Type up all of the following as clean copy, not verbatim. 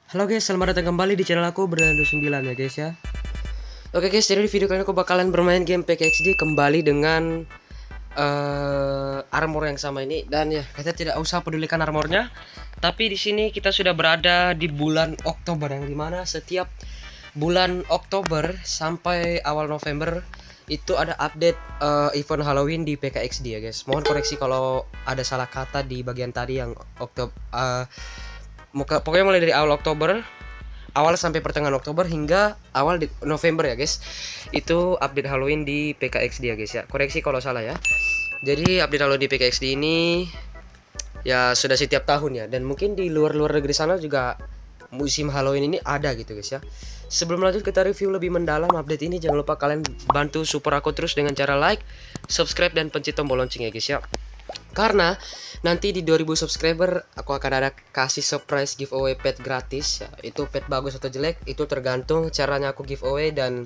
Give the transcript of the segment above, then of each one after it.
Halo guys, selamat datang kembali di channel aku Bernardo 9 ya guys ya. Oke guys, jadi di video kali ini aku bakalan bermain game PKXD kembali dengan armor yang sama ini. Dan ya, kita tidak usah pedulikan armornya. Tapi di sini kita sudah berada di bulan Oktober, yang dimana setiap bulan Oktober sampai awal November itu ada update event Halloween di PKXD ya guys. Mohon koreksi kalau ada salah kata di bagian tadi yang pokoknya mulai dari awal Oktober, awal sampai pertengahan Oktober hingga awal November ya guys. Itu update Halloween di PKXD ya guys ya. Koreksi kalau salah ya. Jadi update Halloween di PKXD ini ya sudah setiap tahun ya, dan mungkin di luar negeri sana juga musim Halloween ini ada gitu guys ya. Sebelum lanjut kita review lebih mendalam update ini, jangan lupa kalian bantu support aku terus dengan cara like, subscribe, dan pencet tombol lonceng ya guys ya. Karena nanti di 2000 subscriber aku akan ada kasih surprise giveaway pet gratis ya. Itu pet bagus atau jelek itu tergantung caranya aku giveaway dan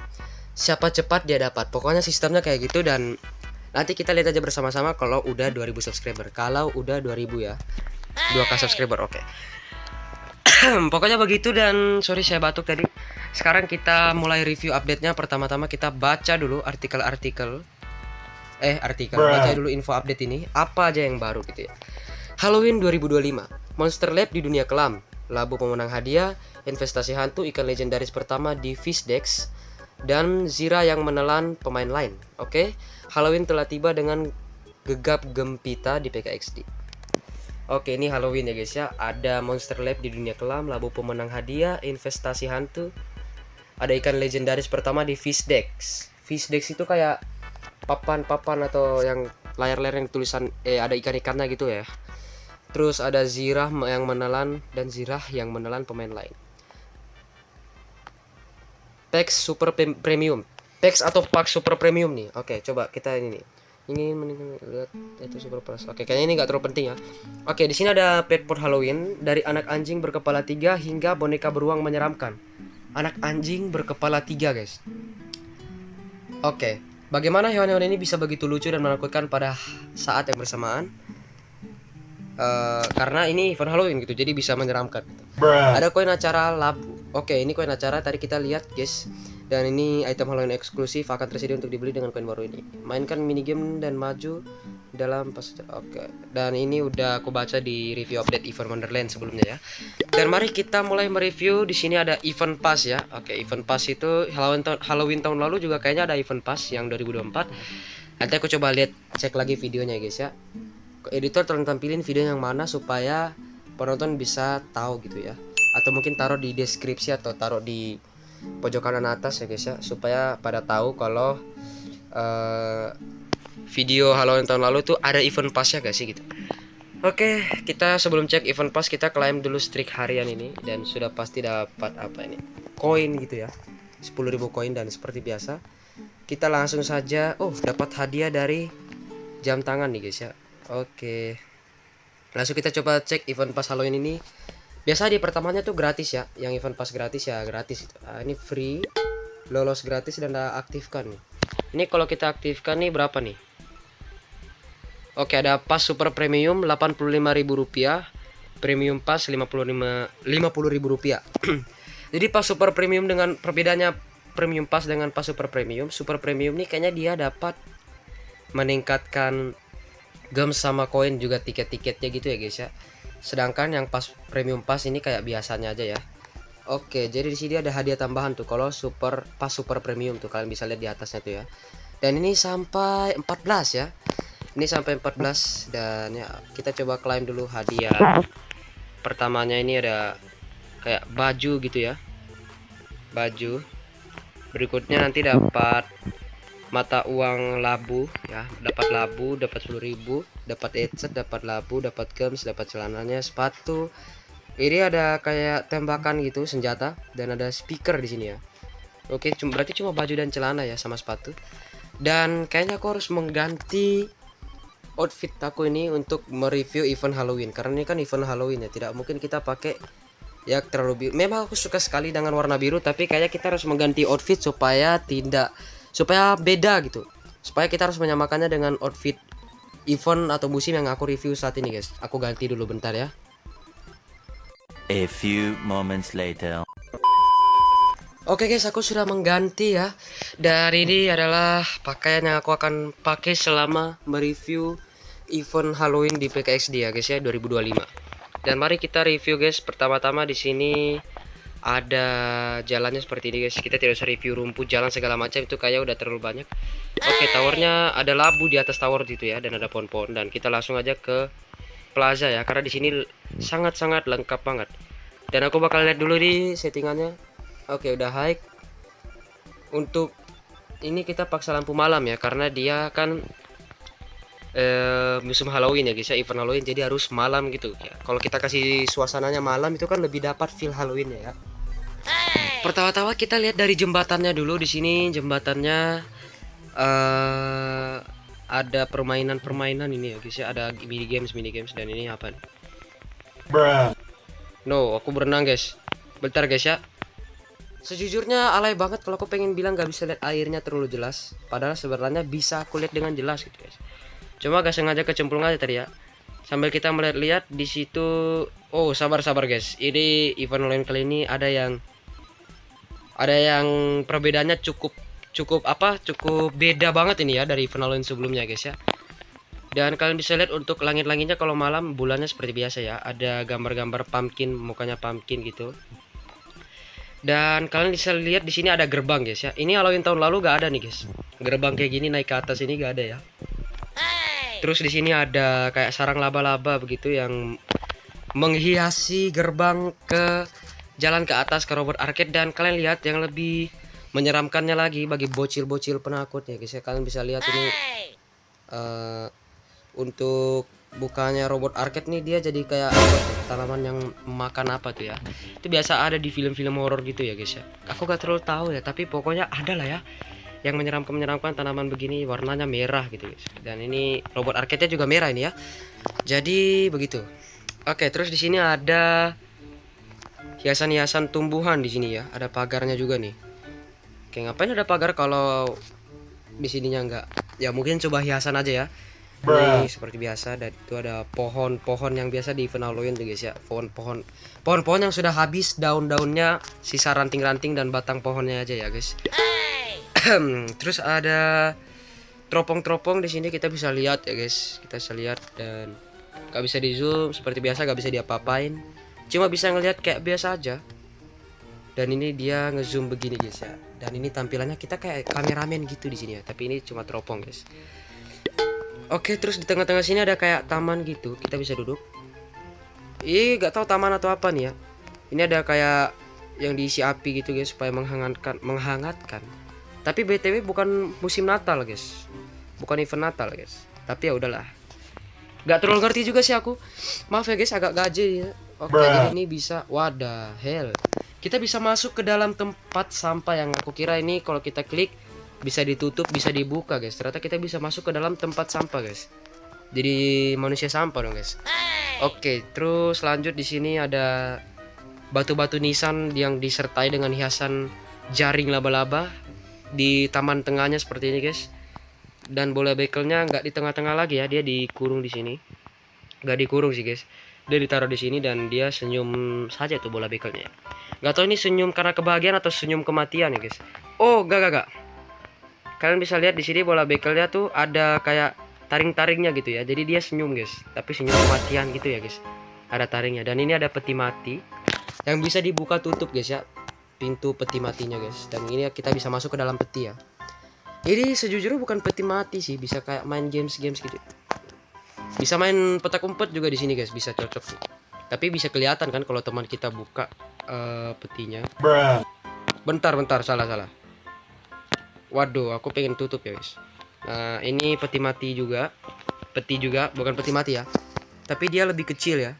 siapa cepat dia dapat. Pokoknya sistemnya kayak gitu, dan nanti kita lihat aja bersama-sama kalau udah 2000 subscriber. Kalau udah 2000 ya, 2k subscriber, oke. Pokoknya begitu, dan sorry saya batuk tadi. Sekarang kita mulai review update-nya. Pertama-tama kita baca dulu artikel baca dulu info update ini, apa aja yang baru gitu ya. Halloween 2025, Monster Lab di dunia kelam, Labu pemenang hadiah, investasi hantu, ikan legendaris pertama di Fish Dex, dan Zira yang menelan pemain lain. Oke, Halloween telah tiba dengan gegap gempita di PKXD. Oke, ini Halloween ya guys ya. Ada Monster Lab di dunia kelam, Labu pemenang hadiah, investasi hantu, ada ikan legendaris pertama di Fish Dex. Fish Dex itu kayak papan atau yang layar-layar yang tulisan ada ikan-ikannya gitu ya. Terus ada Zirah yang menelan dan Zirah yang menelan pemain lain. Packs Super Premium. Packs atau Pack Super Premium nih. Oke, coba kita ini nih. Ini lihat itu Super Plus. Oke, kayaknya ini nggak terlalu penting ya. Oke, di sini ada pet for Halloween dari anak anjing berkepala 3 hingga boneka beruang menyeramkan. Anak anjing berkepala 3 guys. Oke. Bagaimana hewan-hewan ini bisa begitu lucu dan menakutkan pada saat yang bersamaan? Karena ini event Halloween gitu, jadi bisa menyeramkan. Ada koin acara labu. Oke, ini koin acara tadi kita lihat guys. Dan ini item Halloween eksklusif akan tersedia untuk dibeli dengan koin baru ini. Mainkan minigame dan maju dalam pas. Oke. Dan ini udah aku baca di review update event Wonderland sebelumnya ya. Dan mari kita mulai mereview. Di sini ada event pass ya. Oke, event pass itu Halloween tahun lalu juga kayaknya ada event pass yang 2024. Nanti aku coba lihat, cek lagi videonya guys ya. Editor tolong tampilin video yang mana supaya penonton bisa tahu gitu ya. Atau mungkin taruh di deskripsi atau taruh di pojok kanan atas ya guys ya, supaya pada tahu kalau video Halloween tahun lalu tuh ada event pass ya guys sih gitu. Oke, kita sebelum cek event pass kita klaim dulu streak harian ini, dan sudah pasti dapat apa ini? Koin gitu ya. 10.000 koin, dan seperti biasa kita langsung saja dapat hadiah dari jam tangan nih guys ya. Oke. Langsung kita coba cek event pass Halloween ini. Biasa di pertamanya tuh gratis ya. Yang event pass gratis ya gratis itu. Ini free, lolos gratis, dan aktifkan nih. Ini kalau kita aktifkan nih berapa nih? Oke, ada pas super premium 85.000 rupiah, premium pass 50.000 rupiah. Jadi pas super premium, dengan perbedaannya premium pass dengan pas super premium nih kayaknya dia dapat meningkatkan gems sama koin juga tiket-tiketnya gitu ya guys ya. Sedangkan yang pas premium pass ini kayak biasanya aja ya. Oke, jadi di sini ada hadiah tambahan tuh kalau pas super premium tuh, kalian bisa lihat di atasnya tuh ya. Dan ini sampai 14 ya. Ini sampai 14, dan ya kita coba klaim dulu hadiah. Pertamanya ini ada kayak baju gitu ya. Baju. Berikutnya nanti dapat mata uang labu ya, dapat labu, dapat 10.000, dapat headset, dapat labu, dapat gems, dapat celananya, sepatu. Ini ada kayak tembakan gitu, senjata, dan ada speaker di sini ya. Oke, berarti cuma baju dan celana ya sama sepatu. Dan kayaknya aku harus mengganti outfit aku ini untuk mereview event Halloween, karena ini kan event Halloween ya, tidak mungkin kita pakai ya terlalu biru. Memang aku suka sekali dengan warna biru, tapi kayaknya kita harus mengganti outfit supaya beda gitu, supaya kita harus menyamakannya dengan outfit event atau musim yang aku review saat ini guys. Aku ganti dulu bentar ya. A few moments later. Oke guys, aku sudah mengganti ya. Dan ini adalah pakaian yang aku akan pakai selama mereview event Halloween di PKXD ya guys ya 2025. Dan mari kita review guys. Pertama-tama di sini ada jalannya seperti ini guys. Kita tidak usah review rumput, jalan segala macam, itu kayak udah terlalu banyak. Oke, towernya ada labu di atas tower gitu ya, dan ada pohon-pohon. Dan kita langsung aja ke plaza ya, karena di sini sangat-sangat lengkap banget. Dan aku bakal lihat dulu di settingannya. Oke, udah high. Untuk ini kita paksa lampu malam ya, karena dia kan musim Halloween ya guys ya, event Halloween, jadi harus malam gitu ya. Kalau kita kasih suasananya malam itu kan lebih dapat feel Halloween ya. Pertama-tama kita lihat dari jembatannya dulu. Di sini jembatannya ada permainan-permainan ini ya guys ya, ada mini games dan ini apa nih? No, aku berenang guys. Bentar guys ya. Sejujurnya alay banget kalau aku pengen bilang gak bisa lihat airnya terlalu jelas, padahal sebenarnya bisa aku lihat dengan jelas gitu guys. Cuma gak sengaja kecemplung aja tadi ya. Sambil kita melihat-lihat di situ. Oh, sabar guys. Ini event online kali ini ada yang perbedaannya cukup beda banget ini ya dari event online sebelumnya guys ya. Dan kalian bisa lihat untuk langit-langitnya kalau malam bulannya seperti biasa ya. Ada gambar-gambar pumpkin, mukanya pumpkin gitu. Dan kalian bisa lihat di sini ada gerbang guys ya. Ini Halloween tahun lalu gak ada nih guys. Gerbang kayak gini naik ke atas ini gak ada ya. Terus di sini ada kayak sarang laba-laba begitu yang menghiasi gerbang ke jalan ke atas ke robot arcade. Dan kalian lihat yang lebih menyeramkannya lagi bagi bocil-bocil penakut ya guys ya. Kalian bisa lihat ini untuk bukannya robot arcade nih, dia jadi kayak tanaman yang makan apa tuh ya. Itu biasa ada di film-film horor gitu ya guys ya. Aku gak terlalu tahu ya, tapi pokoknya ada lah ya yang menyeramkan tanaman begini, warnanya merah gitu guys. Dan ini robot arcade-nya juga merah ini ya. Jadi begitu. Oke, terus di sini ada hiasan-hiasan tumbuhan di sini ya. Ada pagarnya juga nih. Oke, ngapain ada pagar kalau di sininya enggak? Ya mungkin coba hiasan aja ya. Ini seperti biasa, dan itu ada pohon-pohon yang biasa di event Halloween tuh guys ya. Pohon-pohon yang sudah habis daun-daunnya, sisa ranting-ranting dan batang pohonnya aja ya guys. Terus ada teropong-teropong di sini, kita bisa lihat ya guys. Kita bisa lihat dan gak bisa di zoom seperti biasa, gak bisa diapa-apain. Cuma bisa ngelihat kayak biasa aja. Dan ini dia ngezoom begini guys ya. Dan ini tampilannya kita kayak kameramen gitu di sini ya. Tapi ini cuma teropong guys. Oke, terus di tengah-tengah sini ada kayak taman gitu. Kita bisa duduk. Gak tahu taman atau apa nih ya. Ini ada kayak yang diisi api gitu guys supaya menghangatkan. Tapi BTW bukan musim Natal guys. Bukan event Natal guys. Tapi ya udahlah. Gak terlalu ngerti juga sih aku. Maaf ya guys, agak gaje ya. Oke, jadi ini bisa, wadah hell. Kita bisa masuk ke dalam tempat sampah yang aku kira ini kalau kita klik bisa ditutup, bisa dibuka guys. Ternyata kita bisa masuk ke dalam tempat sampah guys. Jadi manusia sampah dong guys. Oke, terus lanjut di sini ada batu-batu nisan yang disertai dengan hiasan jaring laba-laba di taman tengahnya seperti ini guys. Dan bola bekelnya nggak di tengah-tengah lagi ya, dia dikurung di sini. Nggak dikurung sih guys. Dia ditaruh di sini dan dia senyum saja tuh bola bekelnya. Nggak tahu ini senyum karena kebahagiaan atau senyum kematian ya guys. Oh, gak. Kalian bisa lihat di sini bola bekelnya tuh ada kayak taring-taringnya gitu ya. Jadi dia senyum guys, tapi senyum kematian gitu ya guys. Ada taringnya dan ini ada peti mati yang bisa dibuka tutup guys ya. Pintu peti matinya guys. Dan ini kita bisa masuk ke dalam peti ya. Ini sejujurnya bukan peti mati sih, bisa kayak main games gitu. Bisa main petak umpet juga di sini guys, bisa cocok nih. Tapi bisa kelihatan kan kalau teman kita buka petinya. Bentar, salah. Waduh, aku pengen tutup ya guys. Nah, ini peti juga, bukan peti mati ya. Tapi dia lebih kecil ya,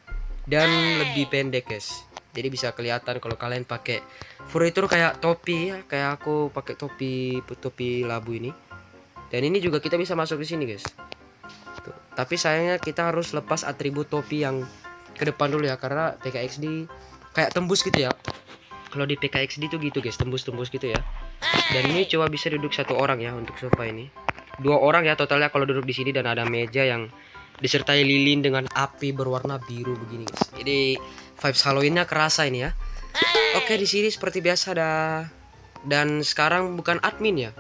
dan lebih pendek guys. Jadi bisa kelihatan kalau kalian pakai furnitur kayak topi ya, kayak aku pakai topi labu ini. Dan ini juga kita bisa masuk di sini guys. Tuh. Tapi sayangnya kita harus lepas atribut topi yang ke depan dulu ya, karena PKXD kayak tembus gitu ya. Kalau di PKXD tuh gitu guys, tembus gitu ya. Dan ini coba bisa duduk satu orang ya untuk sofa ini. 2 orang ya totalnya kalau duduk di sini, dan ada meja yang disertai lilin dengan api berwarna biru begini guys. Jadi vibes Halloweennya kerasa ini ya. Oke, di sini seperti biasa ada, dan sekarang bukan admin ya.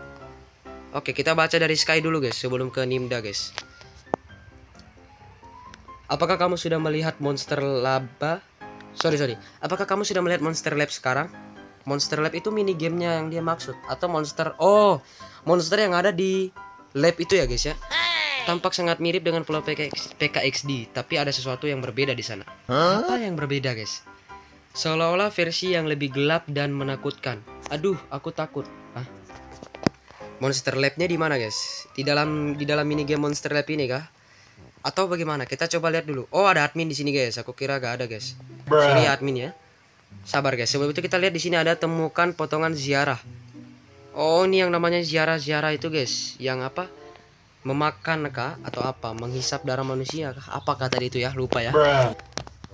Oke, kita baca dari Sky dulu guys sebelum ke Nimda guys. Apakah kamu sudah melihat Monster Laba? Sorry. Apakah kamu sudah melihat Monster Lab sekarang? Monster Lab itu mini gamenya yang dia maksud, atau monster. Oh, monster yang ada di lab itu ya guys ya. Tampak sangat mirip dengan pulau PKXD, tapi ada sesuatu yang berbeda di sana. Apa yang berbeda guys? Seolah-olah versi yang lebih gelap dan menakutkan. Aduh, aku takut. Hah? Monster Lab-nya di mana guys? Di dalam mini game Monster Lab ini kah? Atau bagaimana? Kita coba lihat dulu. Oh, ada admin di sini guys. Aku kira gak ada guys. Sorry admin ya. Sabar guys. Sebelum itu kita lihat di sini ada temukan potongan ziarah. Oh, ini yang namanya ziarah itu guys. Yang apa? Memakan kah atau apa? Menghisap darah manusia kah? Apakah tadi itu ya? Lupa ya.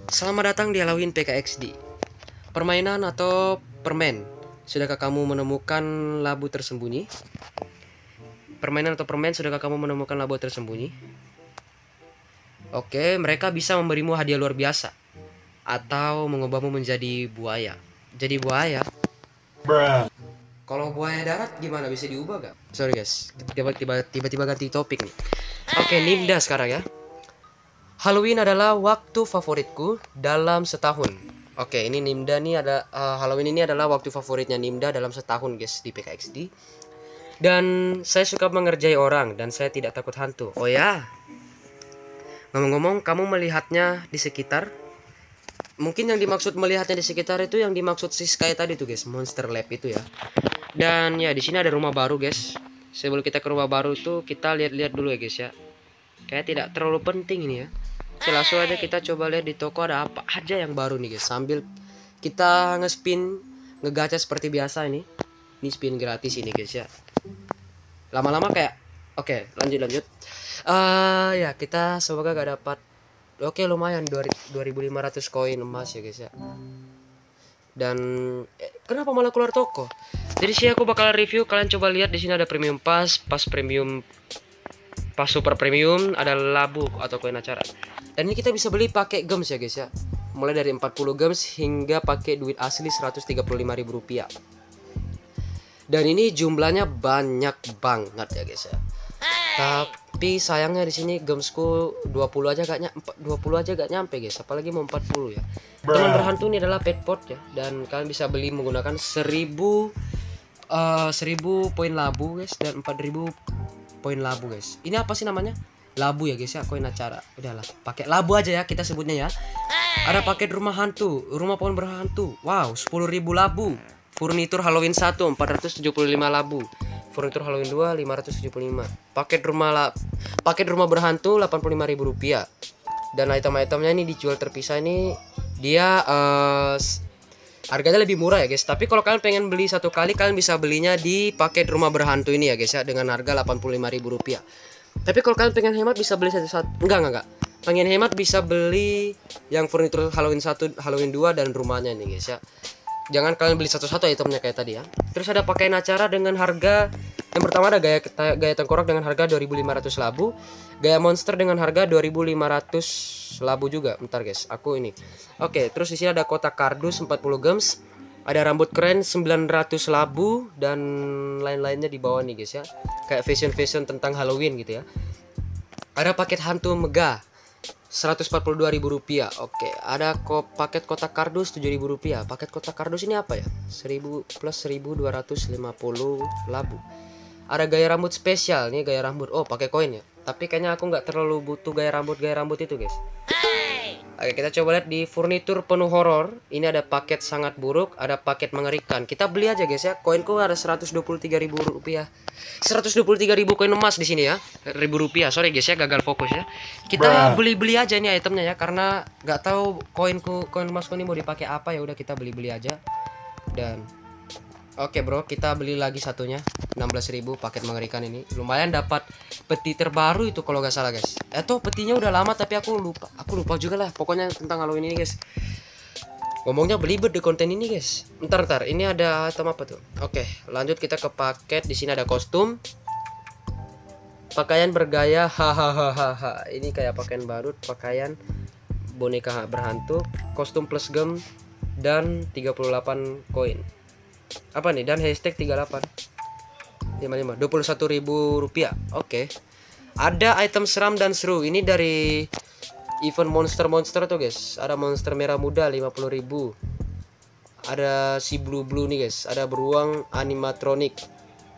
Selamat datang di Halloween PKXD. Permainan atau permen? Sudahkah kamu menemukan labu tersembunyi? Permainan atau permen, sudahkah kamu menemukan labu tersembunyi? Oke, mereka bisa memberimu hadiah luar biasa atau mengubahmu menjadi buaya. Jadi buaya. Kalau buaya darat gimana, bisa diubah gak? Sorry guys, tiba-tiba ganti topik nih. Oke, Nimda sekarang ya. Halloween adalah waktu favoritku dalam setahun. Oke, ini Nimda nih ada Halloween ini adalah waktu favoritnya Nimda dalam setahun guys di PKXD. Dan saya suka mengerjai orang dan saya tidak takut hantu. Oh ya. Ngomong-ngomong, kamu melihatnya di sekitar? Mungkin yang dimaksud melihatnya di sekitar itu yang dimaksud si Sky tadi tuh guys, Monster Lab itu ya. Dan ya di sini ada rumah baru guys. Sebelum kita ke rumah baru itu kita lihat-lihat dulu ya guys ya. Kayak tidak terlalu penting ini ya. Oke, langsung aja kita coba lihat di toko ada apa aja yang baru nih guys. Sambil kita nge-spin, ngegacha seperti biasa ini. Ini spin gratis ini guys ya. Lama-lama kayak oke, lanjut. Ya kita semoga gak dapat. Oke, lumayan 2500 koin emas ya guys ya. Dan kenapa malah keluar toko? Jadi sih aku bakal review, kalian coba lihat di sini ada premium pass premium, pas super premium, ada labu atau koin acara. Dan ini kita bisa beli pakai gems ya guys ya. Mulai dari 40 gems hingga pakai duit asli Rp135.000. Dan ini jumlahnya banyak banget ya guys ya. Tapi sayangnya di sini gemsku 20 aja gak nyampe guys, apalagi mau 40 ya. Teman berhantu ini adalah pet pot ya, dan kalian bisa beli menggunakan 1000 poin labu guys dan 4000 poin labu guys. Ini apa sih namanya? Labu ya guys ya, koin acara. Udahlah, pakai labu aja ya kita sebutnya ya. Ada paket rumah hantu, rumah pohon berhantu. Wow, 10.000 labu. Furnitur Halloween 1 475 labu. Furnitur Halloween 2 575. Paket rumah berhantu Rp85.000. Dan item-itemnya ini dijual terpisah ini. Dia harganya lebih murah ya guys. Tapi kalau kalian pengen beli satu kali, kalian bisa belinya di paket rumah berhantu ini ya guys ya, dengan harga Rp85.000. Tapi kalau kalian pengen hemat bisa beli satu-satu. Enggak. Pengen hemat bisa beli yang furnitur Halloween 1, Halloween 2 dan rumahnya nih guys ya. Jangan kalian beli satu-satu itemnya kayak tadi ya. Terus ada pakaian acara dengan harga, yang pertama ada gaya tengkorak dengan harga 2.500 labu, gaya monster dengan harga 2.500 labu juga. Bentar guys, aku ini. Oke, terus di sini ada kotak kardus 40 gems, ada rambut keren 900 labu dan lain-lainnya di bawah nih guys ya. Kayak fashion tentang Halloween gitu ya. Ada paket hantu megah Rp142.000. Oke, ada paket kotak kardus Rp7.000. Paket kotak kardus ini apa ya? 1000 plus 1250 labu. Ada gaya rambut spesial nih, gaya rambut. Oh, pakai koin ya. Tapi kayaknya aku nggak terlalu butuh gaya rambut itu guys. Oke, kita coba lihat di furnitur penuh horor. Ini ada paket sangat buruk, ada paket mengerikan. Kita beli aja guys ya. Koinku ada Rp123.000. 123.000 koin emas di sini ya. Rp1.000. Sorry guys ya, gagal fokus ya. Kita beli aja nih itemnya ya, karena nggak tahu koin emasku ini mau dipakai apa, ya udah kita beli aja. Dan oke bro, kita beli lagi satunya 16.000 paket mengerikan ini. Lumayan dapat peti terbaru itu kalau nggak salah guys. Petinya udah lama tapi aku lupa juga lah. Pokoknya tentang Halloween ini guys. Ngomongnya belibet di konten ini guys. Ntar ini ada item apa tuh? Oke, lanjut kita ke paket. Di sini ada kostum, pakaian bergaya, hahaha. Ini kayak pakaian baru, pakaian boneka berhantu. kostum plus gem dan 38 koin. Apa nih? Dan hashtag 38 55 21.000 rupiah. Oke. Ada item seram dan seru. Ini dari event monster tuh guys. Ada monster merah muda 50.000. Ada si blue nih guys. Ada beruang animatronic.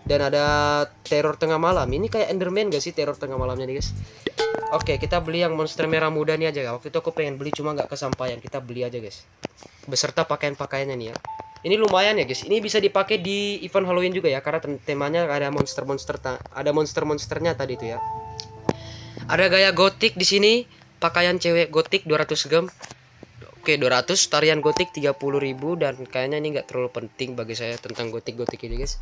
Dan ada teror tengah malam. Ini kayak Enderman gak sih teror tengah malamnya nih guys? Oke, kita beli yang monster merah muda nih aja. Waktu itu aku pengen beli cuma nggak kesampaian. Kita beli aja guys. Beserta pakaian-pakaiannya nih ya. Ini lumayan ya guys. Ini bisa dipakai di event Halloween juga ya, karena temanya ada monster-monsternya tadi itu ya. Ada gaya gotik di sini, pakaian cewek gotik 200 gem. Oke, 200 tarian gotik 30.000 dan kayaknya ini nggak terlalu penting bagi saya tentang gotik-gotik ini guys.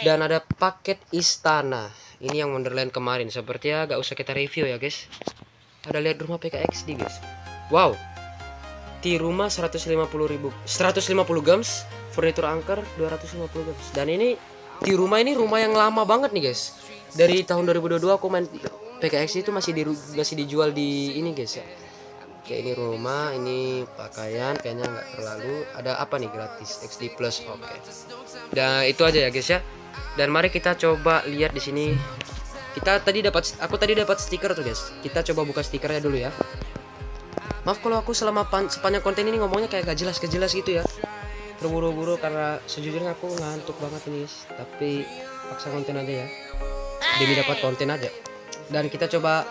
Dan ada paket istana. Ini yang Wonderland kemarin. Sepertinya gak usah kita review ya guys. Ada lihat rumah PKXD guys. Wow. Di rumah 150 gems, furnitur angker 250 gems. Dan ini di rumah yang lama banget nih guys. Dari tahun 2022 aku main PKX itu masih dijual di ini guys ya. Oke, ini rumah, ini pakaian kayaknya nggak terlalu. Ada apa nih gratis XD Plus. Oke. Dan itu aja ya guys ya. Dan mari kita coba lihat di sini. Aku tadi dapat stiker tuh guys. Kita coba buka stikernya dulu ya. Maaf kalau aku sepanjang konten ini ngomongnya kayak gak jelas gitu ya. Terburu-buru karena sejujurnya aku ngantuk banget nih, tapi paksa konten aja ya. Demi dapat konten aja. Dan kita coba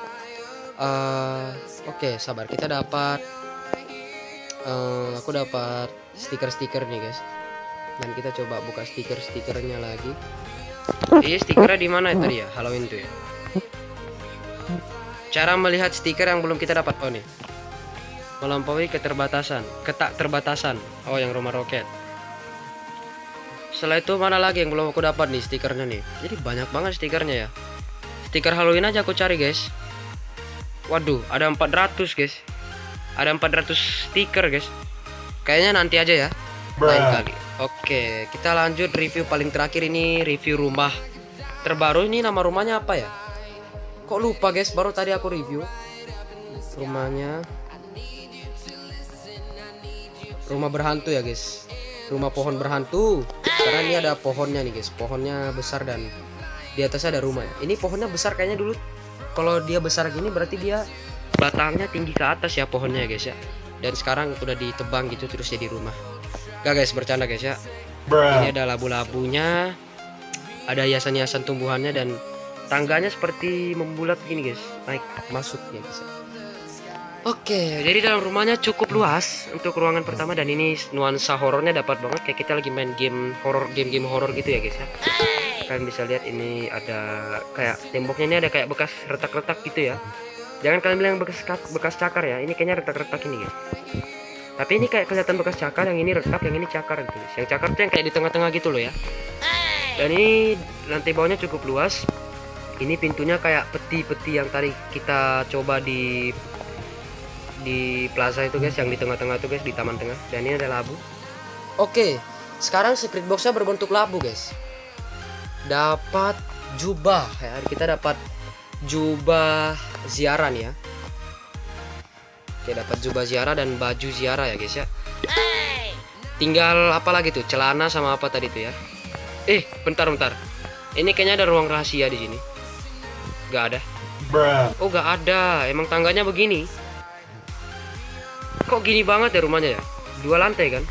oke, sabar. Kita dapat aku dapat stiker nih guys. Dan kita coba buka stikernya lagi. Iya, stikernya di mana tadi ya? Halloween tuh ya. Cara melihat stiker yang belum kita dapat. Oh nih. Melampaui keterbatasan. Oh, yang rumah roket. Setelah itu mana lagi yang belum aku dapat nih stikernya nih. Jadi banyak banget stikernya ya. Stiker Halloween aja aku cari guys. Waduh, ada 400 guys. Ada 400 stiker guys. Kayaknya nanti aja ya. Lain kali. Oke, kita lanjut review paling terakhir. Ini review rumah terbaru. Ini nama rumahnya apa ya? Kok lupa guys, baru tadi aku review rumahnya. Rumah berhantu ya guys. Rumah pohon berhantu. Karena ini ada pohonnya nih guys. Pohonnya besar dan di atasnya ada rumah. Ini pohonnya besar kayaknya dulu. Kalau dia besar gini berarti dia batangnya tinggi ke atas ya pohonnya ya guys ya. Dan sekarang udah ditebang gitu terus jadi rumah. Gak guys, bercanda guys ya. Ini ada labu-labunya. Ada hiasan-hiasan tumbuhannya dan tangganya seperti membulat gini guys. Naik masuk ya guys. Oke, jadi dalam rumahnya cukup luas untuk ruangan pertama dan ini nuansa horornya dapat banget kayak kita lagi main game horor gitu ya guys ya. Kalian bisa lihat ini ada kayak temboknya ini ada kayak bekas retak-retak gitu ya. Jangan kalian bilang bekas cakar ya. Ini kayaknya retak-retak ini guys. Tapi ini kayak kelihatan bekas cakar, yang ini retak, yang ini cakar gitu guys. Yang cakar tuh yang kayak di tengah-tengah gitu loh ya. Dan ini lantai bawahnya cukup luas. Ini pintunya kayak peti-peti yang tadi kita coba di plaza itu guys, yang di tengah-tengah itu guys, di taman tengah. Dan ini ada labu. Oke, sekarang secret boxnya berbentuk labu guys. Dapat jubah ya, kita dapat jubah ziarah nih ya. Oke, dapat jubah ziarah dan baju ziarah ya guys ya. Tinggal apa lagi tuh, celana sama apa tadi tuh ya. Bentar. Ini kayaknya ada ruang rahasia di sini. Gak ada. Oh, gak ada. Emang tangganya begini. Kok gini banget ya rumahnya ya? 2 lantai kan?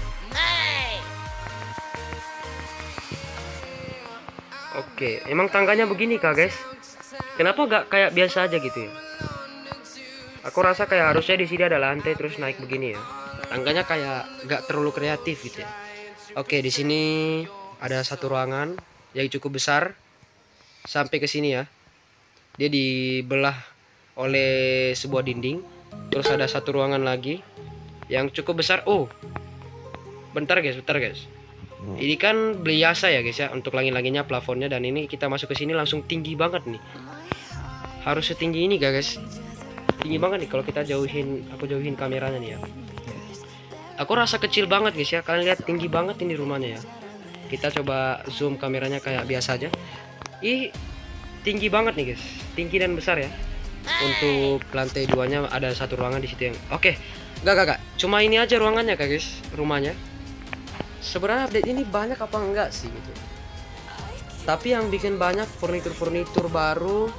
Oke, emang tangganya begini kah guys? Kenapa gak kayak biasa aja gitu ya? Aku rasa kayak harusnya di sini ada lantai terus naik begini ya. Tangganya kayak gak terlalu kreatif gitu ya. Oke, di sini ada satu ruangan yang cukup besar sampai ke sini ya. Dia dibelah oleh sebuah dinding. Terus ada satu ruangan lagi yang cukup besar. Oh, bentar guys. Ini kan biasa ya guys ya untuk langit-langitnya, plafonnya, dan ini kita masuk ke sini langsung tinggi banget nih. Harus setinggi ini guys. Tinggi banget nih kalau kita aku jauhin kameranya nih ya. Aku rasa kecil banget guys ya. Kalian lihat tinggi banget ini rumahnya ya. Kita coba zoom kameranya kayak biasa aja. Tinggi banget nih guys. Tinggi dan besar ya. untuk lantai 2-nya ada satu ruangan di situ yang oke. Enggak. Cuma ini aja ruangannya Kak guys, rumahnya. Sebenarnya update ini banyak apa enggak sih gitu. Tapi yang bikin banyak furnitur baru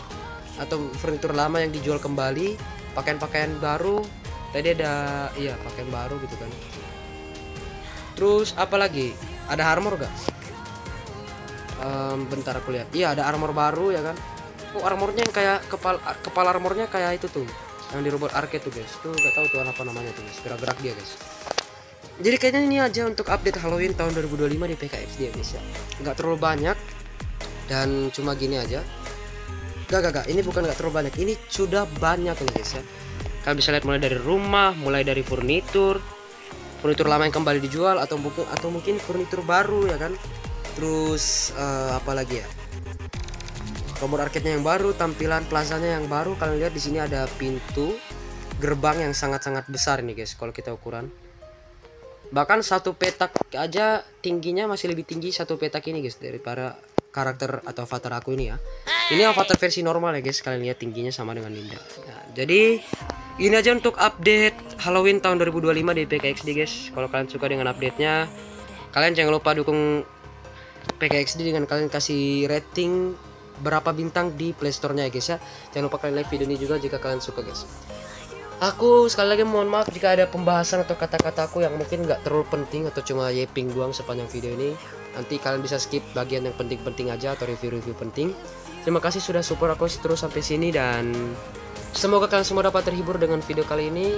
atau furnitur lama yang dijual kembali, pakaian-pakaian baru. Tadi ada pakaian baru gitu kan. Terus apa lagi? Ada armor gak? Bentar aku lihat. Iya, ada armor baru ya kan. Oh, armornya yang kayak kepala armornya kayak itu tuh. Yang di robot arcade tuh guys. Tuh gak tahu tuh apa namanya tuh guys. Gerak-gerak dia guys. Jadi kayaknya ini aja untuk update Halloween tahun 2025 di PKXD ya guys ya. Nggak terlalu banyak dan cuma gini aja. Gak. Ini bukan nggak terlalu banyak. Ini sudah banyak nih guys ya. Kalian bisa lihat mulai dari rumah, mulai dari furnitur lama yang kembali dijual atau mungkin furnitur baru ya kan. Terus apa lagi ya? Robot arcade-nya yang baru, tampilan plazanya yang baru. Kalian lihat di sini ada pintu gerbang yang sangat-sangat besar nih guys kalau kita ukuran. Bahkan satu petak aja tingginya masih lebih tinggi satu petak ini guys daripada karakter atau avatar aku ini ya. Ini avatar versi normal ya guys. Kalian lihat tingginya sama dengan Linda. Nah, jadi ini aja untuk update Halloween tahun 2025 di PKXD guys. Kalau kalian suka dengan update-nya, kalian jangan lupa dukung PKXD dengan kalian kasih rating berapa bintang di Playstore-nya ya guys ya. Jangan lupa kalian like video ini juga jika kalian suka guys. Aku sekali lagi mohon maaf jika ada pembahasan atau kata-kata aku yang mungkin nggak terlalu penting atau cuma yeping doang sepanjang video ini. Nanti kalian bisa skip bagian yang penting-penting aja atau review-review penting. Terima kasih sudah support aku terus sampai sini dan semoga kalian semua dapat terhibur dengan video kali ini.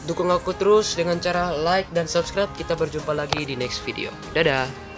Dukung aku terus dengan cara like dan subscribe. Kita berjumpa lagi di next video. Dadah.